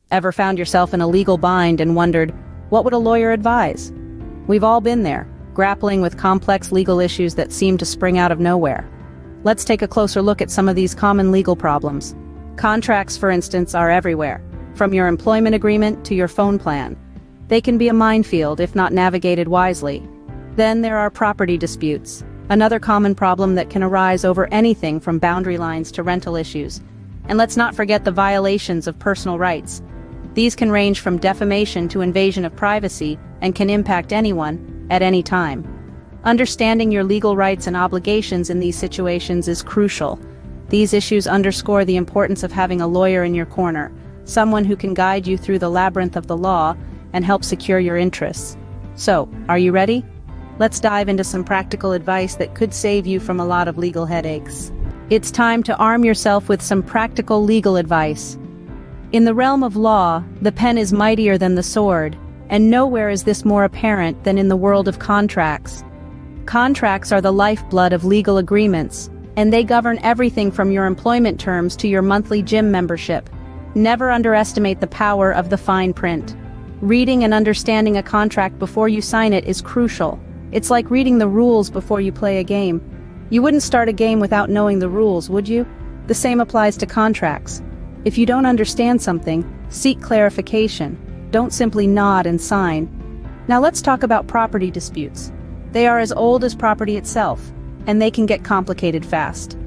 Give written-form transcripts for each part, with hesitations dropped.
Ever found yourself in a legal bind and wondered, what would a lawyer advise? We've all been there, grappling with complex legal issues that seem to spring out of nowhere. Let's take a closer look at some of these common legal problems. Contracts, for instance, are everywhere, from your employment agreement to your phone plan. They can be a minefield if not navigated wisely. Then there are property disputes, another common problem that can arise over anything from boundary lines to rental issues. And let's not forget the violations of personal rights. These can range from defamation to invasion of privacy and can impact anyone, at any time. Understanding your legal rights and obligations in these situations is crucial. These issues underscore the importance of having a lawyer in your corner, someone who can guide you through the labyrinth of the law and help secure your interests. So, are you ready? Let's dive into some practical advice that could save you from a lot of legal headaches. It's time to arm yourself with some practical legal advice. In the realm of law, the pen is mightier than the sword, and nowhere is this more apparent than in the world of contracts. Contracts are the lifeblood of legal agreements, and they govern everything from your employment terms to your monthly gym membership. Never underestimate the power of the fine print. Reading and understanding a contract before you sign it is crucial. It's like reading the rules before you play a game. You wouldn't start a game without knowing the rules, would you? The same applies to contracts. If you don't understand something, seek clarification. Don't simply nod and sign. Now let's talk about property disputes. They are as old as property itself, and they can get complicated fast.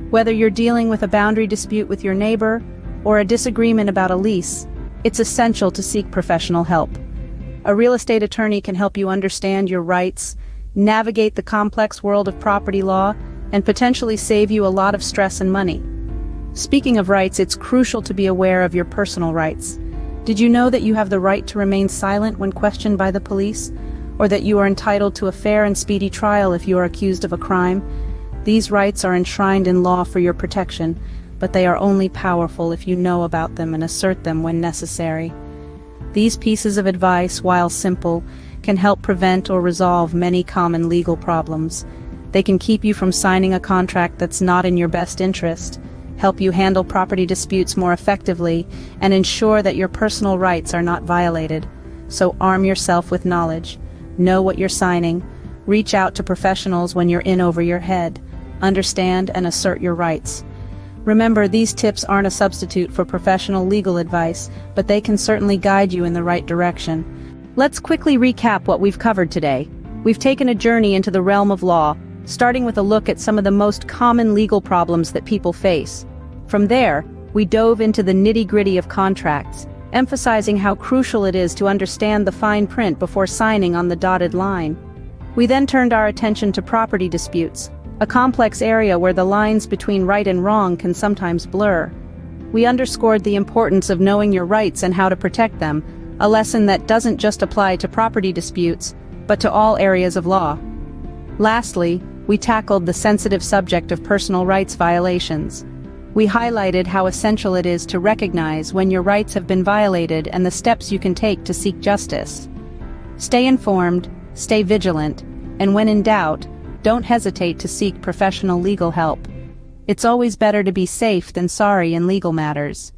Whether you're dealing with a boundary dispute with your neighbor or a disagreement about a lease, it's essential to seek professional help. A real estate attorney can help you understand your rights, navigate the complex world of property law, and potentially save you a lot of stress and money. Speaking of rights, it's crucial to be aware of your personal rights. Did you know that you have the right to remain silent when questioned by the police, or that you are entitled to a fair and speedy trial if you are accused of a crime? These rights are enshrined in law for your protection, but they are only powerful if you know about them and assert them when necessary. These pieces of advice, while simple, can help prevent or resolve many common legal problems. They can keep you from signing a contract that's not in your best interest, help you handle property disputes more effectively, and ensure that your personal rights are not violated. So arm yourself with knowledge. Know what you're signing. Reach out to professionals when you're in over your head. Understand and assert your rights. Remember, these tips aren't a substitute for professional legal advice, but they can certainly guide you in the right direction. Let's quickly recap what we've covered today. We've taken a journey into the realm of law, starting with a look at some of the most common legal problems that people face. From there, we dove into the nitty-gritty of contracts, emphasizing how crucial it is to understand the fine print before signing on the dotted line. We then turned our attention to property disputes, a complex area where the lines between right and wrong can sometimes blur. We underscored the importance of knowing your rights and how to protect them, a lesson that doesn't just apply to property disputes, but to all areas of law. Lastly, we tackled the sensitive subject of personal rights violations. We highlighted how essential it is to recognize when your rights have been violated and the steps you can take to seek justice. Stay informed, stay vigilant, and when in doubt, don't hesitate to seek professional legal help. It's always better to be safe than sorry in legal matters.